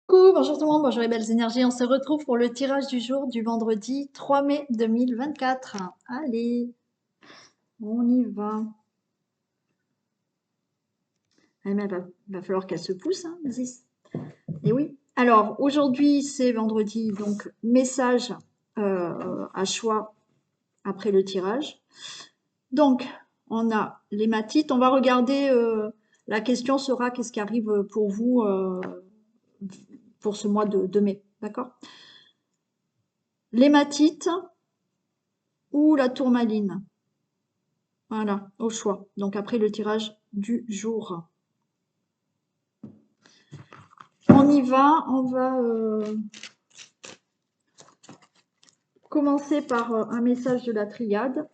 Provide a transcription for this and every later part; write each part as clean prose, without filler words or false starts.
Coucou, bonjour tout le monde, bonjour les belles énergies. On se retrouve pour le tirage du jour du vendredi 3 mai 2024. Allez, on y va. Ah, mais va falloir qu'elle se pousse, hein, Isis. Et oui. Alors, aujourd'hui, c'est vendredi, donc message à choix après le tirage. Donc, on a l'hématite. On va regarder, la question sera qu'est-ce qui arrive pour vous pour ce mois de mai, d'accord? L'hématite ou la tourmaline? Voilà, au choix. Donc après le tirage du jour. On y va, on va commencer par un message de la triade.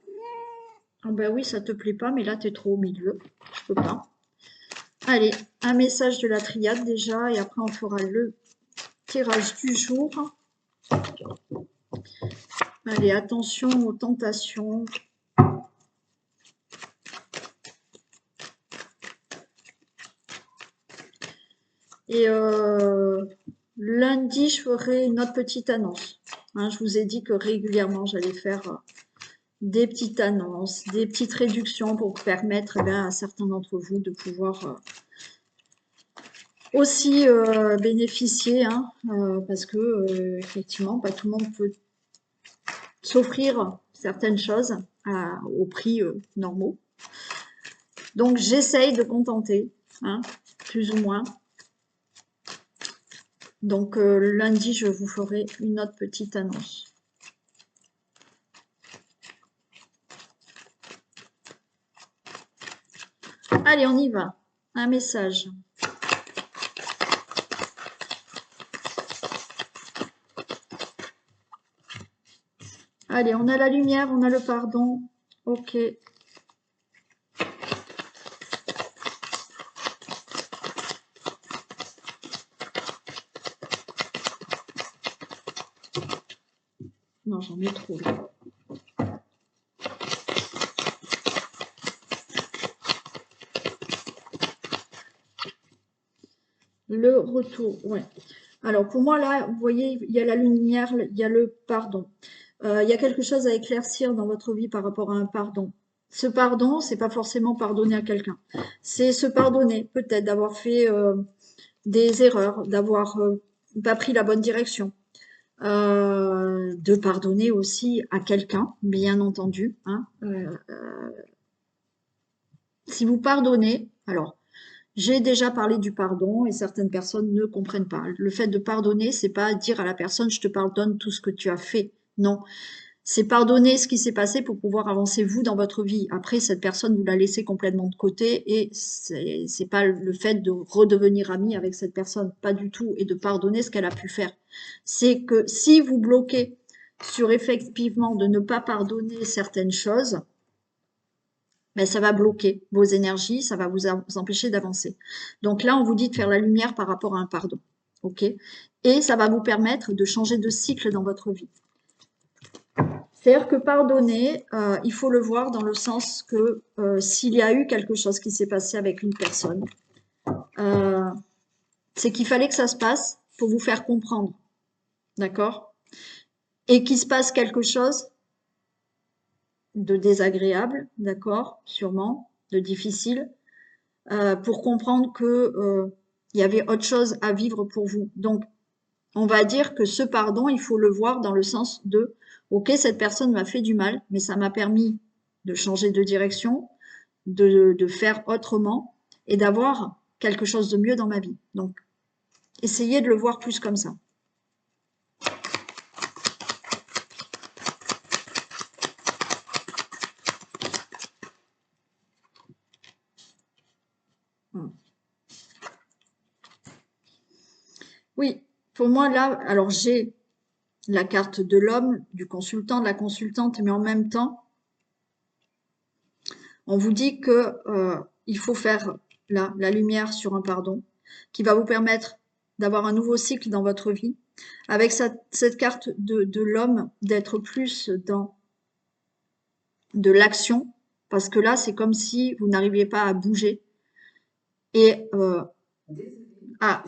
Ah ben oui, ça te plaît pas, mais là t'es trop au milieu. Je peux pas. Allez, un message de la triade déjà, et après on fera le tirage du jour. Allez, attention aux tentations. Et lundi, je ferai une autre petite annonce. Hein, je vous ai dit que régulièrement, j'allais faire des petites annonces, des petites réductions pour permettre à certains d'entre vous de pouvoir aussi bénéficier, hein, parce que effectivement, pas tout le monde peut s'offrir certaines choses au prix normaux. Donc j'essaye de contenter, hein, plus ou moins. Donc lundi, je vous ferai une autre petite annonce. Allez, on y va. Un message. Allez, on a la lumière, on a le pardon. Ok. Non, j'en ai trop là. Le retour, ouais. Alors pour moi là, vous voyez, il y a la lumière, il y a le pardon. Il y a quelque chose à éclaircir dans votre vie par rapport à un pardon. Ce pardon, c'est pas forcément pardonner à quelqu'un. C'est se pardonner, peut-être d'avoir fait des erreurs, d'avoir pas pris la bonne direction. De pardonner aussi à quelqu'un, bien entendu. Hein. Si vous pardonnez, alors j'ai déjà parlé du pardon et certaines personnes ne comprennent pas. Le fait de pardonner, c'est pas dire à la personne je te pardonne tout ce que tu as fait. Non, c'est pardonner ce qui s'est passé pour pouvoir avancer vous dans votre vie. Après, cette personne, vous la laissez complètement de côté et c'est pas le fait de redevenir ami avec cette personne, pas du tout, et de pardonner ce qu'elle a pu faire. C'est que si vous bloquez sur effectivement de ne pas pardonner certaines choses, ben, ça va bloquer vos énergies, ça va vous empêcher d'avancer. Donc là, on vous dit de faire la lumière par rapport à un pardon. OK? Et ça va vous permettre de changer de cycle dans votre vie. C'est-à-dire que pardonner, il faut le voir dans le sens que s'il y a eu quelque chose qui s'est passé avec une personne, c'est qu'il fallait que ça se passe pour vous faire comprendre. D'accord? Et qu'il se passe quelque chose de désagréable, d'accord? Sûrement, de difficile, pour comprendre que il y avait autre chose à vivre pour vous. Donc, on va dire que ce pardon, il faut le voir dans le sens de, ok, cette personne m'a fait du mal, mais ça m'a permis de changer de direction, de faire autrement et d'avoir quelque chose de mieux dans ma vie. Donc, essayez de le voir plus comme ça. Oui, pour moi là, alors j'ai la carte de l'homme, du consultant, de la consultante, mais en même temps, on vous dit que il faut faire là la lumière sur un pardon qui va vous permettre d'avoir un nouveau cycle dans votre vie. Avec cette carte de l'homme, d'être plus dans de l'action, parce que là, c'est comme si vous n'arriviez pas à bouger. Et ah,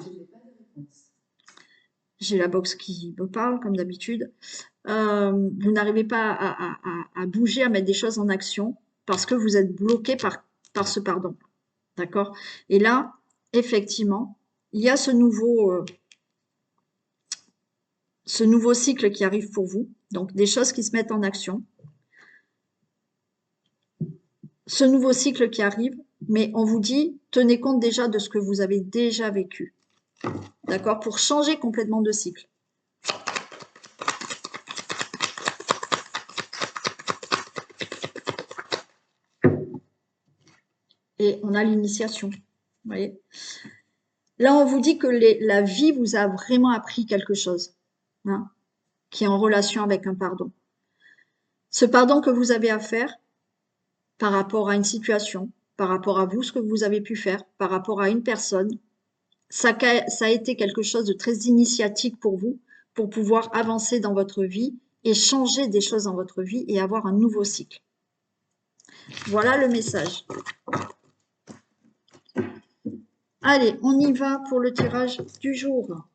J'ai la box qui me parle, comme d'habitude. Vous n'arrivez pas à bouger, à mettre des choses en action parce que vous êtes bloqué par ce pardon. D'accord? Et là, effectivement, il y a ce nouveau cycle qui arrive pour vous. Donc, des choses qui se mettent en action. Ce nouveau cycle qui arrive, mais on vous dit, tenez compte déjà de ce que vous avez déjà vécu. D'accord? Pour changer complètement de cycle. Et on a l'initiation. Vous voyez? Là, on vous dit que la vie vous a vraiment appris quelque chose, hein, qui est en relation avec un pardon. Ce pardon que vous avez à faire par rapport à une situation, par rapport à vous, ce que vous avez pu faire, par rapport à une personne, ça a été quelque chose de très initiatique pour vous, pour pouvoir avancer dans votre vie et changer des choses dans votre vie et avoir un nouveau cycle. Voilà le message. Allez, on y va pour le tirage du jour.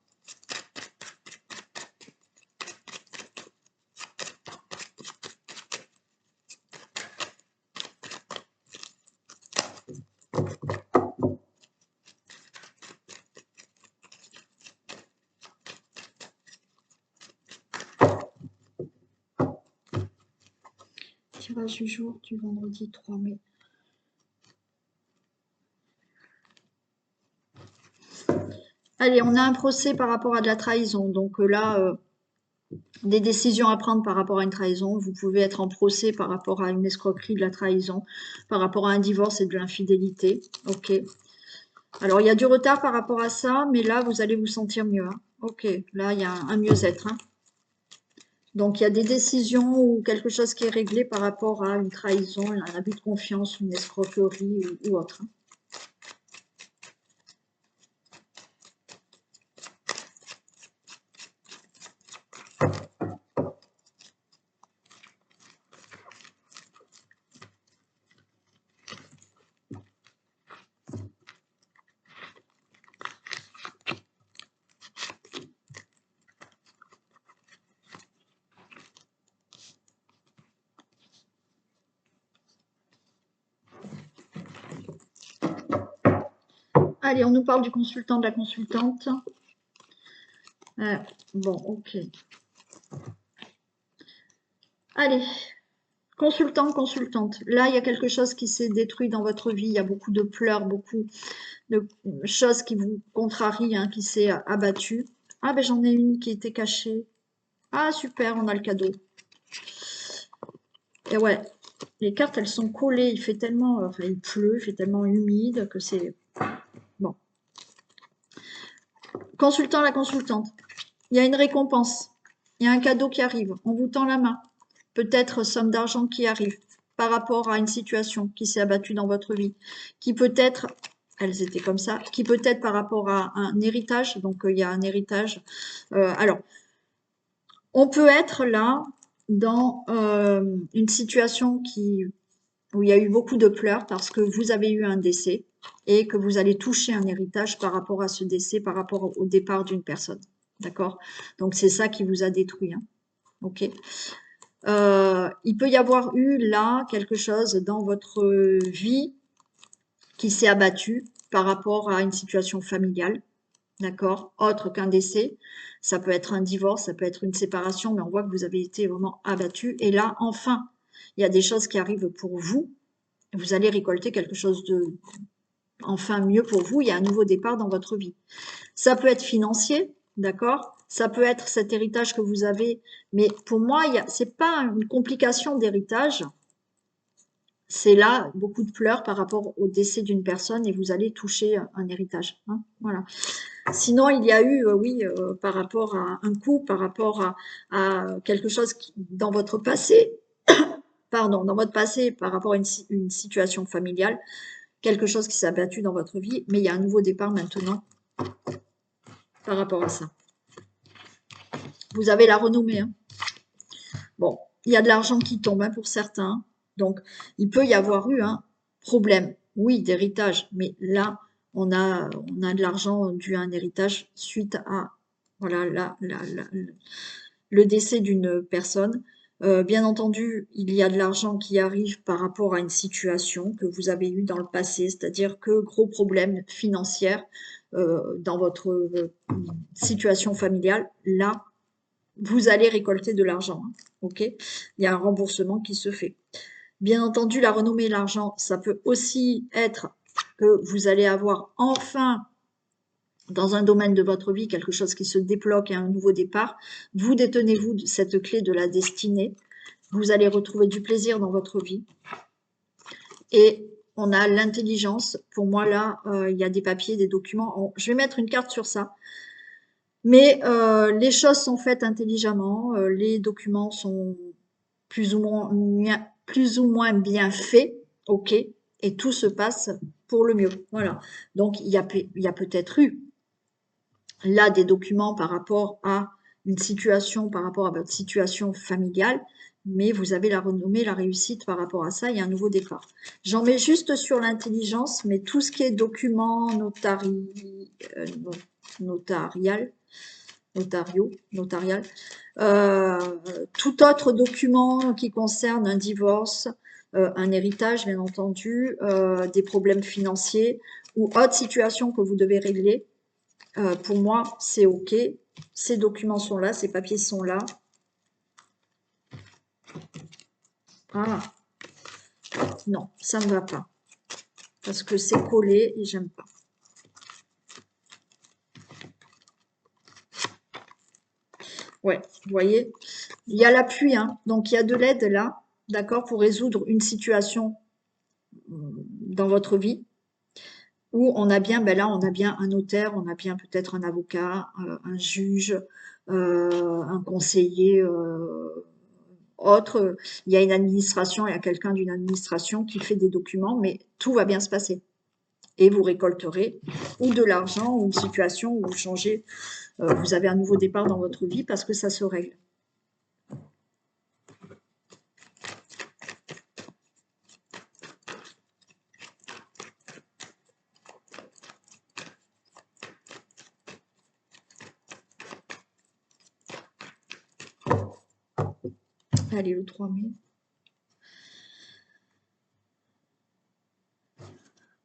Tirage du jour du vendredi 3 mai. Allez, on a un procès par rapport à de la trahison. Donc là, des décisions à prendre par rapport à une trahison. Vous pouvez être en procès par rapport à une escroquerie, de la trahison, par rapport à un divorce et de l'infidélité. Ok. Alors, il y a du retard par rapport à ça, mais là, vous allez vous sentir mieux. Hein. Ok, là, il y a un mieux-être. Hein. Donc, il y a des décisions ou quelque chose qui est réglé par rapport à une trahison, un abus de confiance, une escroquerie ou autre. Hein. Allez, on nous parle du consultant, de la consultante. Bon, ok. Allez, consultant, consultante. Là, il y a quelque chose qui s'est détruit dans votre vie. Il y a beaucoup de pleurs, beaucoup de choses qui vous contrarient, hein, qui s'est abattu. Ah, ben j'en ai une qui était cachée. Ah, super, on a le cadeau. Et ouais, les cartes, elles sont collées. Il fait tellement, enfin, il pleut, il fait tellement humide que c'est... Bon. Consultant, la consultante. Il y a une récompense. Il y a un cadeau qui arrive. On vous tend la main. Peut-être somme d'argent qui arrive par rapport à une situation qui s'est abattue dans votre vie, qui peut être, elles étaient comme ça, qui peut être par rapport à un héritage, donc il y a un héritage. Alors, on peut être là dans une situation où il y a eu beaucoup de pleurs parce que vous avez eu un décès et que vous allez toucher un héritage par rapport à ce décès, par rapport au départ d'une personne. D'accord? Donc, c'est ça qui vous a détruit. Hein. OK? Il peut y avoir eu là quelque chose dans votre vie qui s'est abattu par rapport à une situation familiale, d'accord, autre qu'un décès. Ça peut être un divorce, ça peut être une séparation, mais on voit que vous avez été vraiment abattu. Et là, enfin, il y a des choses qui arrivent pour vous. Vous allez récolter quelque chose de enfin mieux pour vous. Il y a un nouveau départ dans votre vie. Ça peut être financier, d'accord? Ça peut être cet héritage que vous avez, mais pour moi, c'est pas une complication d'héritage. C'est là beaucoup de pleurs par rapport au décès d'une personne et vous allez toucher un héritage. Hein, voilà. Sinon, il y a eu, oui, par rapport à un coup, par rapport à quelque chose qui, dans votre passé, pardon, dans votre passé, par rapport à une situation familiale, quelque chose qui s'est abattu dans votre vie, mais il y a un nouveau départ maintenant par rapport à ça. Vous avez la renommée. Hein. Bon, il y a de l'argent qui tombe hein, pour certains. Donc, il peut y avoir eu un problème, oui, d'héritage. Mais là, on a de l'argent dû à un héritage suite à Voilà, le décès d'une personne. Bien entendu, il y a de l'argent qui arrive par rapport à une situation que vous avez eue dans le passé, c'est-à-dire que gros problème financier dans votre situation familiale, là, vous allez récolter de l'argent, hein, ok? Il y a un remboursement qui se fait. Bien entendu, la renommée et l'argent, ça peut aussi être que vous allez avoir enfin dans un domaine de votre vie quelque chose qui se débloque et un nouveau départ. Vous détenez-vous cette clé de la destinée. Vous allez retrouver du plaisir dans votre vie. Et on a l'intelligence. Pour moi, là, il y a des papiers, des documents. Je vais mettre une carte sur ça. Mais les choses sont faites intelligemment. Les documents sont plus ou moins bien faits. OK. Et tout se passe pour le mieux. Voilà. Donc, il y a peut-être eu là des documents par rapport à une situation, par rapport à votre situation familiale, mais vous avez la renommée, la réussite par rapport à ça, il y a un nouveau départ. J'en mets juste sur l'intelligence, mais tout ce qui est documents euh, notarial, notarial, euh, tout autre document qui concerne un divorce, un héritage bien entendu, des problèmes financiers ou autre situation que vous devez régler, pour moi, c'est OK. Ces documents sont là, ces papiers sont là. Ah, non, ça ne va pas. Parce que c'est collé et j'aime pas. Ouais, vous voyez, il y a l'appui, hein. Donc il y a de l'aide là, d'accord, pour résoudre une situation dans votre vie où on a bien, ben là, on a bien un notaire, on a bien peut-être un avocat, un juge, un conseiller autre. Il y a une administration, il y a quelqu'un d'une administration qui fait des documents, mais tout va bien se passer. Et vous récolterez ou de l'argent ou une situation où vous changez, vous avez un nouveau départ dans votre vie parce que ça se règle. Allez, le 3 mai.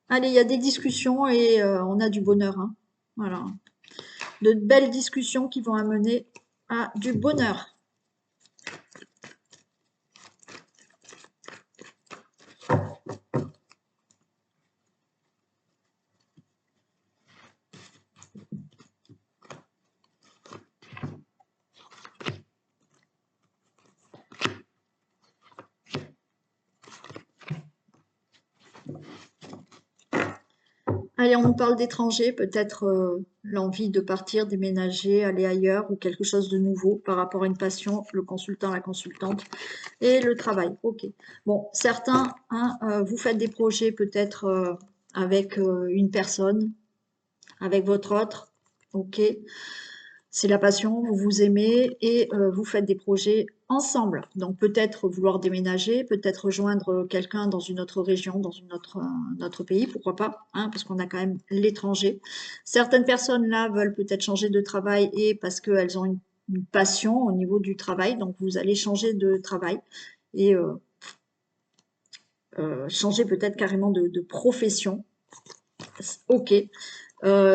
Allez, il y a des discussions et on a du bonheur, hein. Voilà. De belles discussions qui vont amener à du bonheur. Allez, on nous parle d'étrangers, peut-être l'envie de partir, déménager, aller ailleurs ou quelque chose de nouveau par rapport à une passion, le consultant, la consultante et le travail. Ok. Bon, certains, hein, vous faites des projets peut-être avec une personne, avec votre autre. Ok. C'est la passion, vous vous aimez et vous faites des projets ensemble. Donc peut-être vouloir déménager, peut-être rejoindre quelqu'un dans une autre région, dans un autre pays, pourquoi pas, hein, parce qu'on a quand même l'étranger. Certaines personnes là veulent peut-être changer de travail et parce qu'elles ont une passion au niveau du travail, donc vous allez changer de travail et changer peut-être carrément de profession. Ok.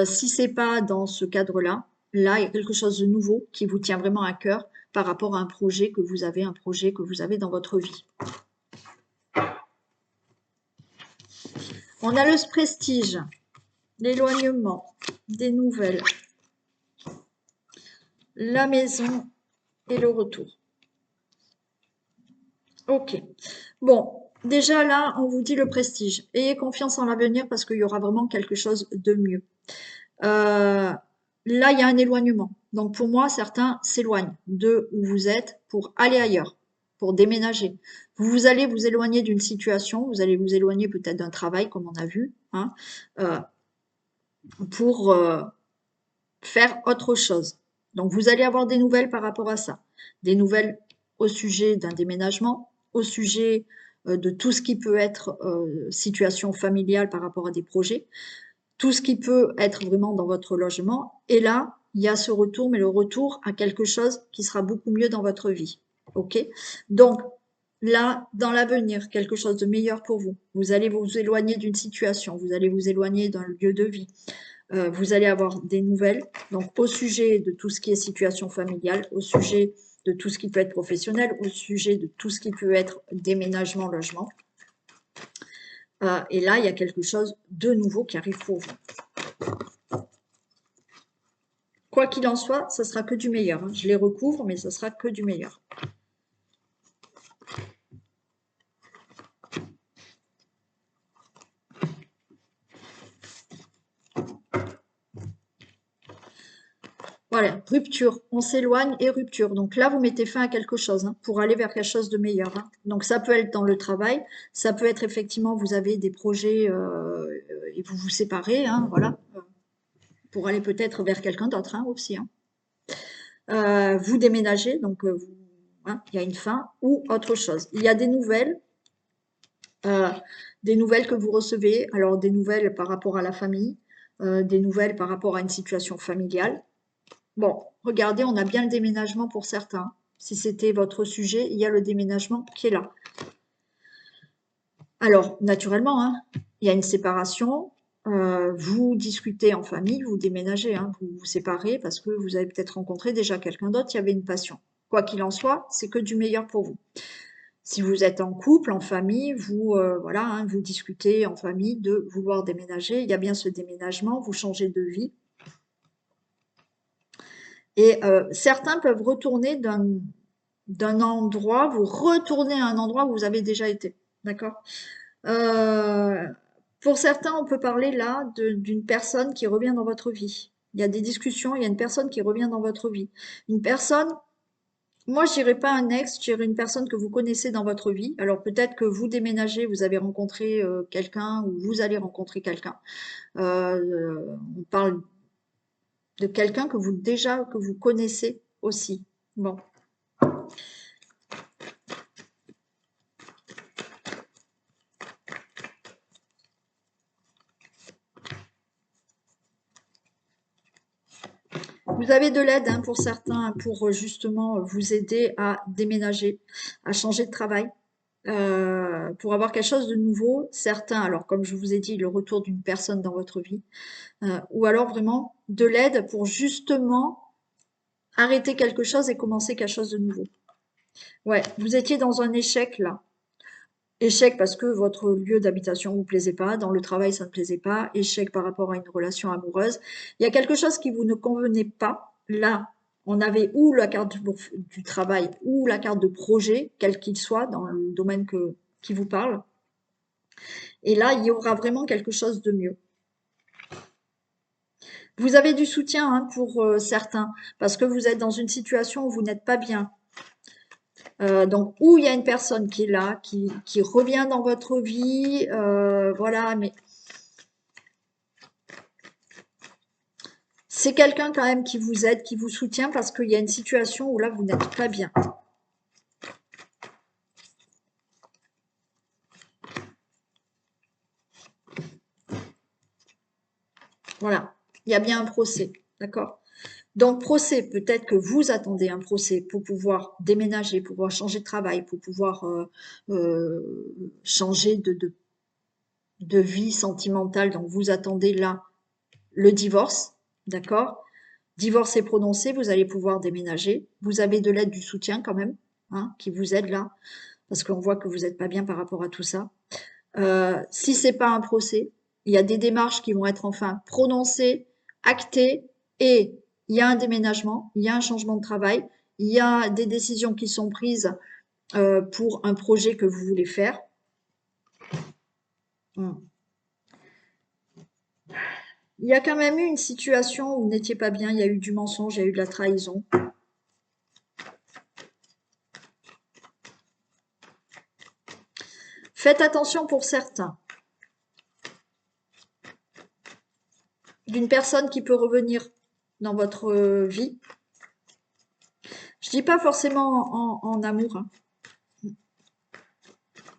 Si c'est pas dans ce cadre-là, là, il y a quelque chose de nouveau qui vous tient vraiment à cœur par rapport à un projet que vous avez, dans votre vie. On a le prestige, l'éloignement, des nouvelles, la maison et le retour. Ok. Bon, déjà là, on vous dit le prestige. Ayez confiance en l'avenir parce qu'il y aura vraiment quelque chose de mieux. Là, il y a un éloignement. Donc pour moi, certains s'éloignent de où vous êtes pour aller ailleurs, pour déménager. Vous allez vous éloigner d'une situation, vous allez vous éloigner peut-être d'un travail, comme on a vu, hein, euh, pour faire autre chose. Donc vous allez avoir des nouvelles par rapport à ça. Des nouvelles au sujet d'un déménagement, au sujet de tout ce qui peut être situation familiale par rapport à des projets, tout ce qui peut être vraiment dans votre logement. Et là, il y a ce retour, mais le retour à quelque chose qui sera beaucoup mieux dans votre vie. Ok? Donc, là, dans l'avenir, quelque chose de meilleur pour vous. Vous allez vous éloigner d'une situation, vous allez vous éloigner d'un lieu de vie. Vous allez avoir des nouvelles, donc au sujet de tout ce qui est situation familiale, au sujet de tout ce qui peut être professionnel, au sujet de tout ce qui peut être déménagement, logement. Et là, il y a quelque chose de nouveau qui arrive pour vous. Quoi qu'il en soit, ça sera que du meilleur. Hein. Je les recouvre, mais ça sera que du meilleur. Voilà, rupture, on s'éloigne et rupture. Donc là, vous mettez fin à quelque chose hein, pour aller vers quelque chose de meilleur. Hein. Donc ça peut être dans le travail, ça peut être effectivement, vous avez des projets et vous vous séparez, hein, voilà, pour aller peut-être vers quelqu'un d'autre hein, aussi. Hein. Vous déménagez, donc hein, il y a une fin ou autre chose. Il y a des nouvelles que vous recevez, alors des nouvelles par rapport à la famille, des nouvelles par rapport à une situation familiale. Bon, regardez, on a bien le déménagement pour certains. Si c'était votre sujet, il y a le déménagement qui est là. Alors, naturellement, hein, il y a une séparation. Vous discutez en famille, vous déménagez, hein, vous vous séparez parce que vous avez peut-être rencontré déjà quelqu'un d'autre, il y avait une passion. Quoi qu'il en soit, c'est que du meilleur pour vous. Si vous êtes en couple, en famille, vous voilà, hein, vous discutez en famille de vouloir déménager. Il y a bien ce déménagement, vous changez de vie. Et certains peuvent retourner d'un endroit, vous retournez à un endroit où vous avez déjà été. D'accord? Pour certains, on peut parler là d'une personne qui revient dans votre vie. Il y a des discussions, il y a une personne qui revient dans votre vie. Une personne, moi je dirais pas un ex, je dirais une personne que vous connaissez dans votre vie. Alors peut-être que vous déménagez, vous avez rencontré quelqu'un ou vous allez rencontrer quelqu'un. On parle de quelqu'un que vous connaissez aussi. Bon. Vous avez de l'aide hein, pour certains pour justement vous aider à déménager, à changer de travail, pour avoir quelque chose de nouveau. Certains, alors comme je vous ai dit, le retour d'une personne dans votre vie, ou alors vraiment de l'aide pour justement arrêter quelque chose et commencer quelque chose de nouveau. Ouais, vous étiez dans un échec là. Échec parce que votre lieu d'habitation ne vous plaisait pas, dans le travail ça ne plaisait pas, échec par rapport à une relation amoureuse. Il y a quelque chose qui vous ne convenait pas. Là, on avait ou la carte du travail ou la carte de projet, quel qu'il soit, dans le domaine qui vous parle. Et là, il y aura vraiment quelque chose de mieux. Vous avez du soutien hein, pour certains, parce que vous êtes dans une situation où vous n'êtes pas bien. Donc, où il y a une personne qui est là, qui revient dans votre vie, voilà, mais c'est quelqu'un quand même qui vous aide, qui vous soutient, parce qu'il y a une situation où là, vous n'êtes pas bien. Voilà, il y a bien un procès, d'accord? Donc, procès, peut-être que vous attendez un procès pour pouvoir déménager, pour pouvoir changer de travail, pour pouvoir changer de vie sentimentale. Donc, vous attendez là le divorce, d'accord? Divorce est prononcé, vous allez pouvoir déménager. Vous avez de l'aide, du soutien quand même, hein, qui vous aide là, parce qu'on voit que vous n'êtes pas bien par rapport à tout ça. Si c'est pas un procès, il y a des démarches qui vont être enfin prononcées, actées, et il y a un déménagement, il y a un changement de travail, il y a des décisions qui sont prises pour un projet que vous voulez faire. Il y a quand même eu une situation où vous n'étiez pas bien, il y a eu du mensonge, il y a eu de la trahison. Faites attention pour certains. D'une personne qui peut revenir dans votre vie. Je dis pas forcément en amour. Hein.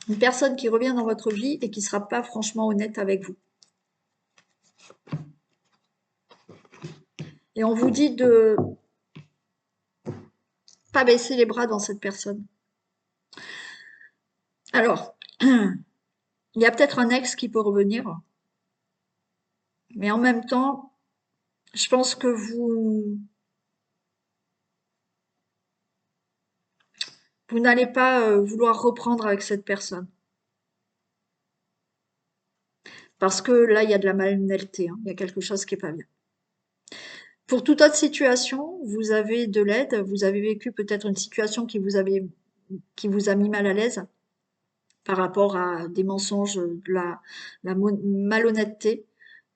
Une personne qui revient dans votre vie et qui sera pas franchement honnête avec vous. Et on vous dit de pas baisser les bras dans cette personne. Alors, il y a peut-être un ex qui peut revenir, mais en même temps, je pense que vous n'allez pas vouloir reprendre avec cette personne. Parce que là, il y a de la malhonnêteté, hein. Il y a quelque chose qui est pas bien. Pour toute autre situation, vous avez de l'aide, vous avez vécu peut-être une situation qui vous a mis mal à l'aise par rapport à des mensonges, de la malhonnêteté.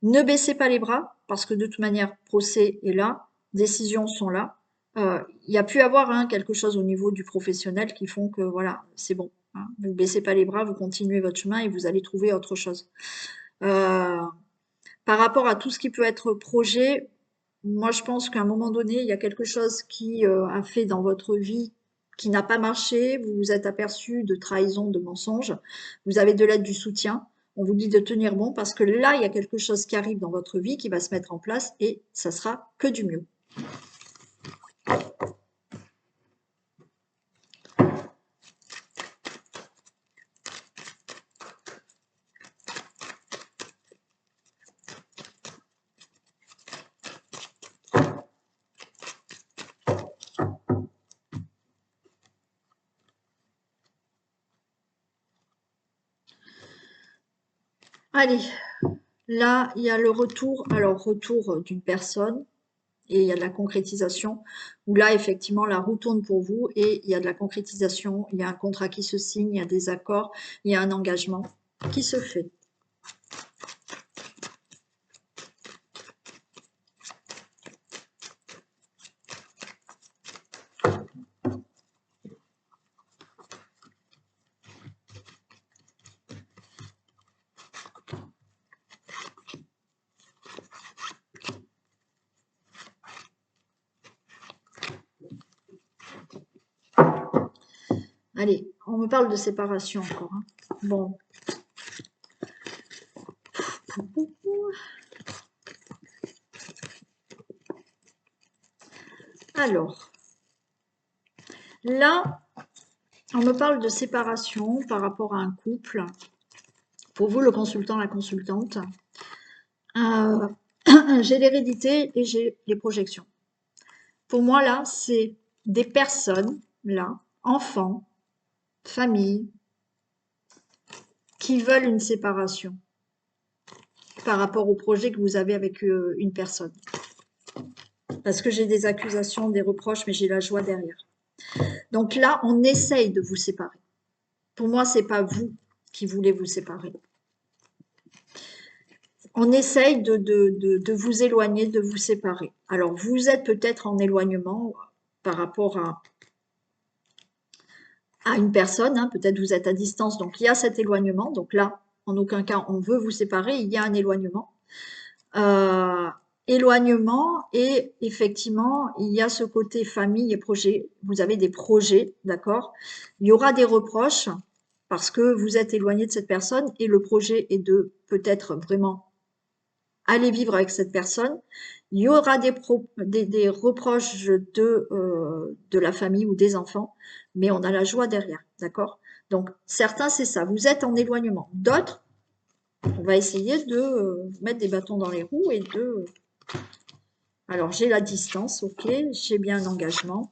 Ne baissez pas les bras, parce que de toute manière, procès est là, décisions sont là. Il y a pu avoir hein, quelque chose au niveau du professionnel qui font que voilà, c'est bon. Hein. Vous baissez pas les bras, vous continuez votre chemin et vous allez trouver autre chose. Euh, Par rapport à tout ce qui peut être projet, moi je pense qu'à un moment donné, il y a quelque chose qui a fait dans votre vie qui n'a pas marché, vous vous êtes aperçu de trahison, de mensonges, vous avez de l'aide, du soutien, on vous dit de tenir bon parce que là, il y a quelque chose qui arrive dans votre vie qui va se mettre en place et ça sera que du mieux. Allez, là, il y a le retour, alors retour d'une personne, et il y a de la concrétisation, où là, effectivement, la roue tourne pour vous et il y a de la concrétisation, il y a un contrat qui se signe, il y a des accords, il y a un engagement qui se fait. Allez, on me parle de séparation encore. Hein. Bon. Alors, là, on me parle de séparation par rapport à un couple. Pour vous, le consultant, la consultante. Euh, j'ai l'hérédité et j'ai les projections. Pour moi, là, c'est des personnes, là, enfants, familles, qui veulent une séparation par rapport au projet que vous avez avec une personne. Parce que j'ai des accusations, des reproches, mais j'ai la joie derrière. Donc là, on essaye de vous séparer. Pour moi, c'est pas vous qui voulez vous séparer. On essaye de vous éloigner, de vous séparer. Alors, vous êtes peut-être en éloignement par rapport à une personne, hein, peut-être vous êtes à distance, donc il y a cet éloignement. Donc là, en aucun cas, on veut vous séparer, il y a un éloignement. Éloignement et effectivement, il y a ce côté famille et projet. Vous avez des projets, d'accord? Il y aura des reproches parce que vous êtes éloigné de cette personne et le projet est de peut-être vraiment aller vivre avec cette personne. Il y aura des reproches de la famille ou des enfants, mais on a la joie derrière, d'accord? Donc, certains, c'est ça, vous êtes en éloignement. D'autres, on va essayer de mettre des bâtons dans les roues et de... Alors, j'ai la distance, ok, j'ai bien un engagement,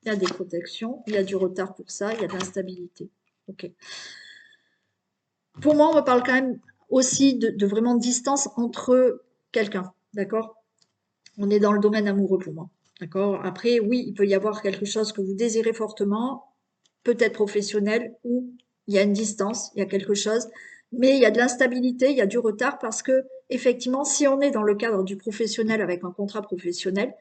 il y a des protections, il y a du retard pour ça, il y a de l'instabilité, ok. Pour moi, on me parle quand même aussi de vraiment distance entre quelqu'un, d'accord? On est dans le domaine amoureux pour moi, d'accord? Après, oui, il peut y avoir quelque chose que vous désirez fortement, peut-être professionnel, ou il y a une distance, il y a quelque chose, mais il y a de l'instabilité, il y a du retard parce que, effectivement, si on est dans le cadre du professionnel avec un contrat professionnel,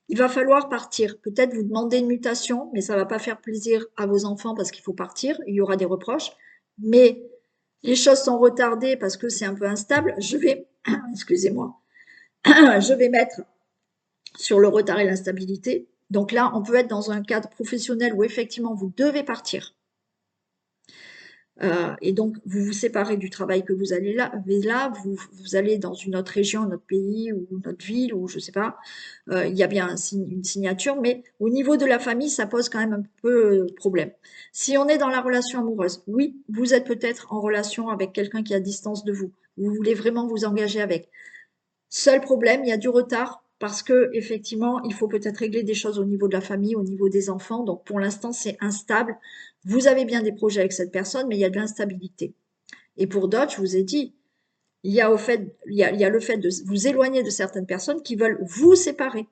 il va falloir partir. Peut-être vous demander une mutation, mais ça va pas faire plaisir à vos enfants parce qu'il faut partir, il y aura des reproches, mais les choses sont retardées parce que c'est un peu instable. Je vais, excusez-moi, je vais mettre sur le retard et l'instabilité. Donc là, on peut être dans un cadre professionnel où effectivement vous devez partir. Et donc, vous vous séparez du travail que vous allez là, vous allez dans une autre région, un autre pays ou une autre ville ou je sais pas. Il y a bien une signature, mais au niveau de la famille, ça pose quand même un peu problème. Si on est dans la relation amoureuse, oui, vous êtes peut-être en relation avec quelqu'un qui est à distance de vous. Vous voulez vraiment vous engager avec. Seul problème, il y a du retard parce que effectivement, il faut peut-être régler des choses au niveau de la famille, au niveau des enfants. Donc pour l'instant, c'est instable. Vous avez bien des projets avec cette personne, mais il y a de l'instabilité. Et pour d'autres, je vous ai dit, il y a le fait de vous éloigner de certaines personnes qui veulent vous séparer.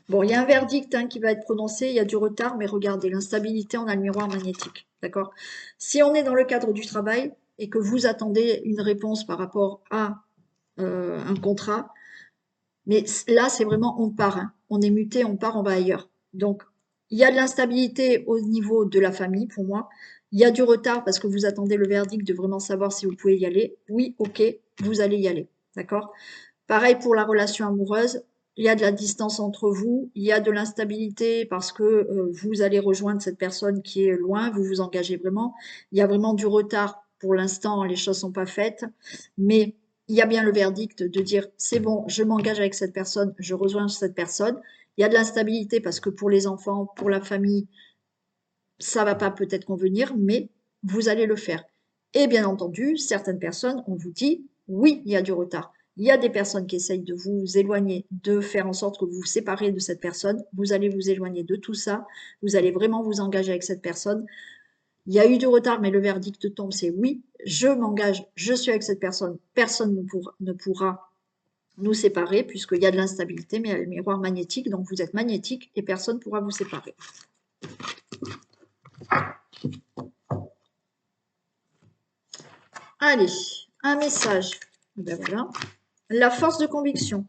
Bon, il y a un verdict qui va être prononcé, il y a du retard, mais regardez, l'instabilité, on a le miroir magnétique, d'accord? Si on est dans le cadre du travail et que vous attendez une réponse par rapport à un contrat, mais là, c'est vraiment on part, on est muté, on part, on va ailleurs. Donc, il y a de l'instabilité au niveau de la famille pour moi. Il y a du retard parce que vous attendez le verdict de vraiment savoir si vous pouvez y aller. Oui, ok, vous allez y aller, d'accord? Pareil pour la relation amoureuse, il y a de la distance entre vous, il y a de l'instabilité parce que vous allez rejoindre cette personne qui est loin, vous vous engagez vraiment. Il y a vraiment du retard pour l'instant, les choses sont pas faites, mais il y a bien le verdict de dire c'est bon, je m'engage avec cette personne, je rejoins cette personne. Il y a de l'instabilité parce que pour les enfants, pour la famille, ça va pas peut-être convenir, mais vous allez le faire. Et bien entendu, certaines personnes, on vous dit, oui, il y a du retard. Il y a des personnes qui essayent de vous éloigner, de faire en sorte que vous vous séparez de cette personne. Vous allez vous éloigner de tout ça. Vous allez vraiment vous engager avec cette personne. Il y a eu du retard, mais le verdict tombe, c'est oui, je m'engage, je suis avec cette personne. Personne ne pourra nous séparer puisqu'il y a de l'instabilité, mais il y a le miroir magnétique, donc vous êtes magnétique et personne ne pourra vous séparer. Allez, un message. Ben voilà. La force de conviction.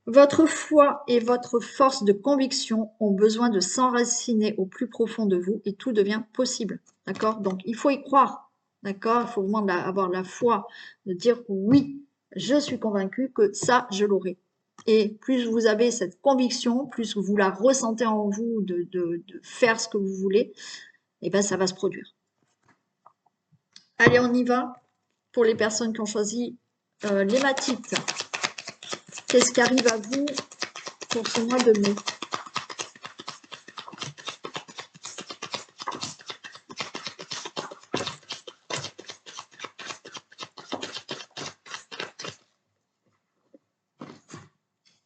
Votre foi et votre force de conviction ont besoin de s'enraciner au plus profond de vous et tout devient possible. D'accord? Donc, il faut y croire. D'accord? Il faut vraiment avoir la foi de dire oui, je suis convaincu que ça, je l'aurai. Et plus vous avez cette conviction, plus vous la ressentez en vous de faire ce que vous voulez, et ben ça va se produire. Allez, on y va pour les personnes qui ont choisi l'hématite. Qu'est-ce qui arrive à vous pour ce mois de mai?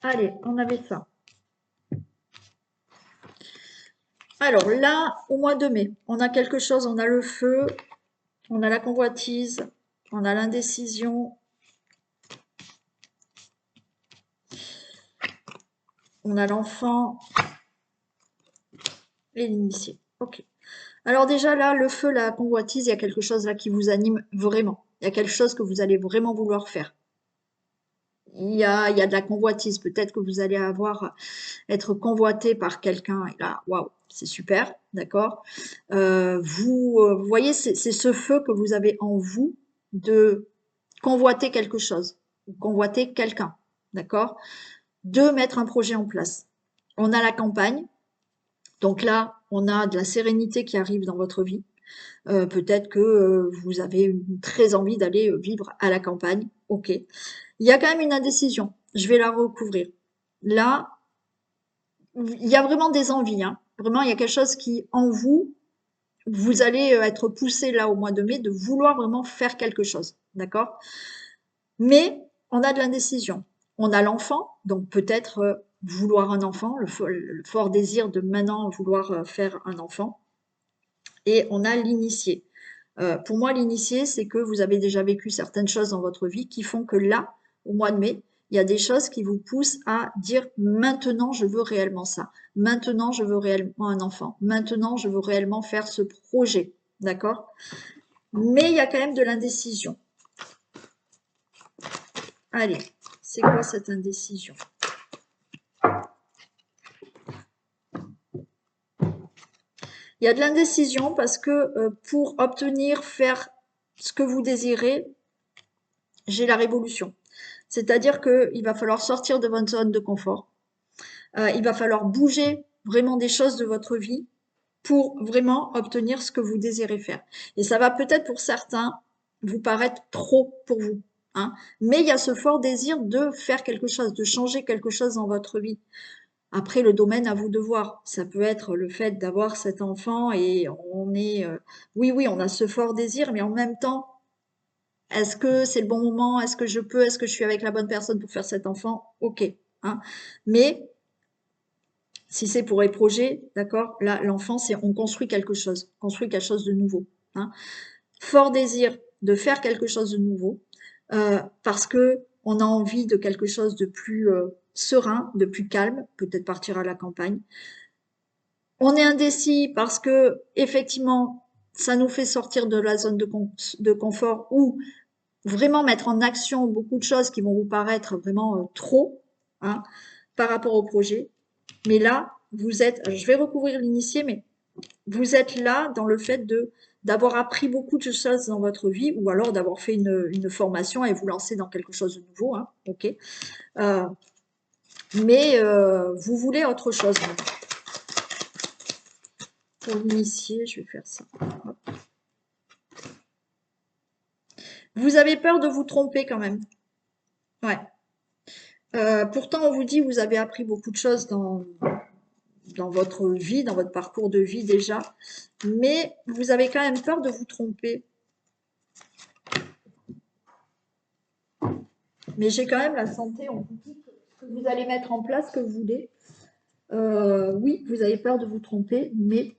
Allez, on avait ça. Alors là, au mois de mai, on a quelque chose, on a le feu, on a la convoitise, on a l'indécision, on a l'enfant et l'initié. Ok. Alors déjà là, le feu, la convoitise, il y a quelque chose là qui vous anime vraiment. Il y a quelque chose que vous allez vraiment vouloir faire. Il y a de la convoitise. Peut-être que vous allez être convoité par quelqu'un. Et là, waouh, c'est super, d'accord. Vous voyez, c'est ce feu que vous avez en vous de convoiter quelque chose, ou convoiter quelqu'un, d'accord. De mettre un projet en place. On a la campagne, donc là, on a de la sérénité qui arrive dans votre vie. Peut-être que vous avez très envie d'aller vivre à la campagne, ok. Il y a quand même une indécision. Je vais la recouvrir. Là, il y a vraiment des envies. Vraiment, il y a quelque chose qui, en vous, vous allez être poussé là au mois de mai de vouloir vraiment faire quelque chose. D'accord? Mais on a de l'indécision. On a l'enfant, donc peut-être vouloir un enfant, le fort désir de maintenant vouloir faire un enfant. Et on a l'initié. Pour moi, l'initié, c'est que vous avez déjà vécu certaines choses dans votre vie qui font que là, au mois de mai, il y a des choses qui vous poussent à dire maintenant, je veux réellement ça. Maintenant, je veux réellement un enfant. Maintenant, je veux réellement faire ce projet. D'accord? Mais il y a quand même de l'indécision. Allez, c'est quoi cette indécision? Il y a de l'indécision parce que pour obtenir, faire ce que vous désirez, j'ai la révolution. C'est-à-dire qu'il va falloir sortir de votre zone de confort. Il va falloir bouger vraiment des choses de votre vie pour vraiment obtenir ce que vous désirez faire. Et ça va peut-être pour certains vous paraître trop pour vous, hein. Mais il y a ce fort désir de faire quelque chose, de changer quelque chose dans votre vie. Après, le domaine, à vous de voir. Ça peut être le fait d'avoir cet enfant et on est, oui, oui, on a ce fort désir, mais en même temps, est-ce que c'est le bon moment? Est-ce que je peux? Est-ce que je suis avec la bonne personne pour faire cet enfant? Ok, hein. Mais si c'est pour les projets, d'accord, là, l'enfant, c'est on construit quelque chose de nouveau, hein. Fort désir de faire quelque chose de nouveau, parce que on a envie de quelque chose de plus serein, de plus calme, peut-être partir à la campagne. On est indécis parce que effectivement, ça nous fait sortir de la zone de confort ou vraiment mettre en action beaucoup de choses qui vont vous paraître vraiment trop, hein, par rapport au projet. Mais là, vous êtes, je vais recouvrir l'initié, mais vous êtes là dans le fait de d'avoir appris beaucoup de choses dans votre vie ou alors d'avoir fait une formation et vous lancer dans quelque chose de nouveau, hein, ok. Euh, mais vous voulez autre chose. Pour l'initié, je vais faire ça. Vous avez peur de vous tromper quand même. Ouais. Pourtant, on vous dit vous avez appris beaucoup de choses dans votre vie, dans votre parcours de vie déjà, mais vous avez quand même peur de vous tromper. Mais j'ai quand même la santé, on vous dit que vous allez mettre en place ce que vous voulez. Oui, vous avez peur de vous tromper, mais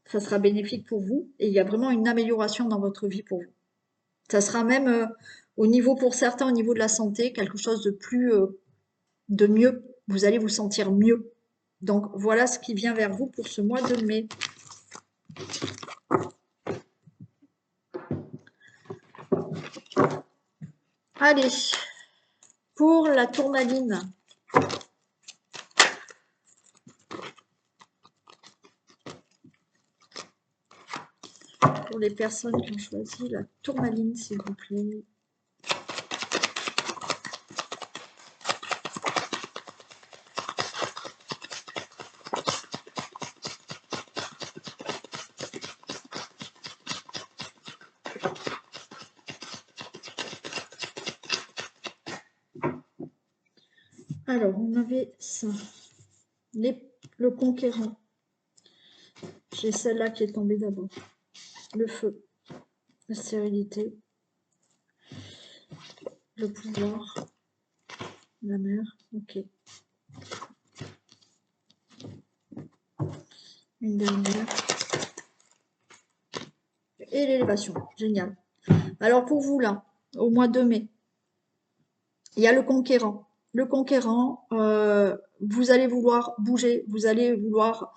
ça sera bénéfique pour vous et il y a vraiment une amélioration dans votre vie pour vous. Ça sera même au niveau, pour certains, au niveau de la santé, quelque chose de plus, de mieux. Vous allez vous sentir mieux. Donc voilà ce qui vient vers vous pour ce mois de mai. Allez, pour la tourmaline. Pour les personnes qui ont choisi la tourmaline, s'il vous plaît. Alors, on avait ça. Le conquérant. J'ai celle-là qui est tombée d'abord. Le feu. La stérilité. Le pouvoir. La mer. Ok. Une dernière. Et l'élévation. Génial. Alors, pour vous, là, au mois de mai, il y a le conquérant. Le conquérant, vous allez vouloir bouger, vous allez vouloir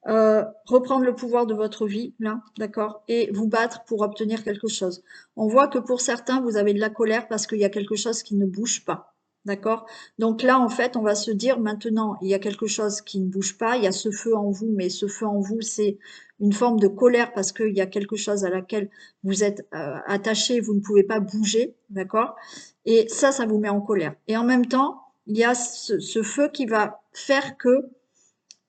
reprendre le pouvoir de votre vie, là, d'accord, et vous battre pour obtenir quelque chose. On voit que pour certains, vous avez de la colère parce qu'il y a quelque chose qui ne bouge pas, d'accord. Donc là, en fait, on va se dire maintenant, il y a quelque chose qui ne bouge pas, il y a ce feu en vous, mais ce feu en vous, c'est une forme de colère parce qu'il y a quelque chose à laquelle vous êtes attaché, vous ne pouvez pas bouger, d'accord. Et ça vous met en colère. Et en même temps, il y a ce feu qui va faire que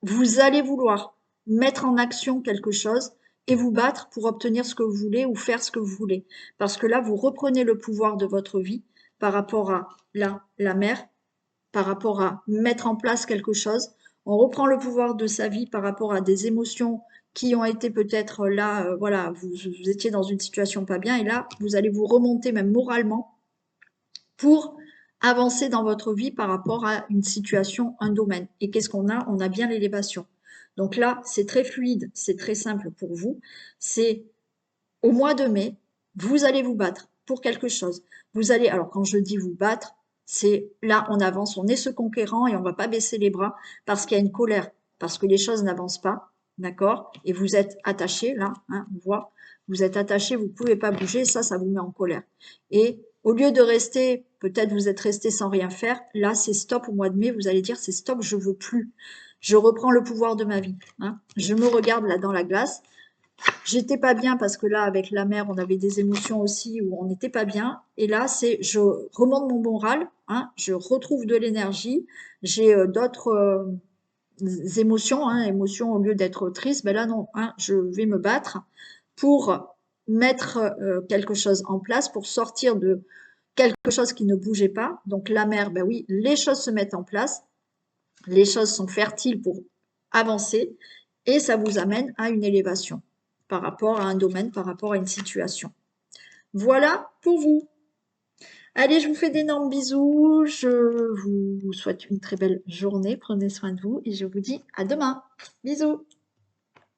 vous allez vouloir mettre en action quelque chose et vous battre pour obtenir ce que vous voulez ou faire ce que vous voulez. Parce que là, vous reprenez le pouvoir de votre vie par rapport à la mère, par rapport à mettre en place quelque chose. On reprend le pouvoir de sa vie par rapport à des émotions qui ont été peut-être là, voilà, vous étiez dans une situation pas bien et là, vous allez vous remonter même moralement pour avancer dans votre vie par rapport à une situation, un domaine. Et qu'est-ce qu'on a? On a bien l'élévation. Donc là, c'est très fluide, c'est très simple pour vous. C'est au mois de mai, vous allez vous battre pour quelque chose. Vous allez, alors quand je dis vous battre, c'est là, on avance, on est ce conquérant et on va pas baisser les bras parce qu'il y a une colère, parce que les choses n'avancent pas, d'accord? Et vous êtes attaché là, hein, on voit, vous êtes attaché, vous pouvez pas bouger, ça vous met en colère. Et au lieu de rester, peut-être vous êtes resté sans rien faire, là c'est stop au mois de mai, vous allez dire c'est stop, je veux plus. Je reprends le pouvoir de ma vie, hein. Je me regarde là dans la glace, j'étais pas bien parce que là, avec la mère, on avait des émotions aussi où on n'était pas bien. Et là, c'est je remonte mon moral, hein, je retrouve de l'énergie, j'ai d'autres émotions, hein, émotions au lieu d'être triste, ben là non, hein, je vais me battre pour mettre quelque chose en place, pour sortir de quelque chose qui ne bougeait pas. Donc la mère, ben oui, les choses se mettent en place, les choses sont fertiles pour avancer et ça vous amène à une élévation par rapport à un domaine, par rapport à une situation. Voilà pour vous. Allez, je vous fais d'énormes bisous. Je vous souhaite une très belle journée. Prenez soin de vous et je vous dis à demain. Bisous.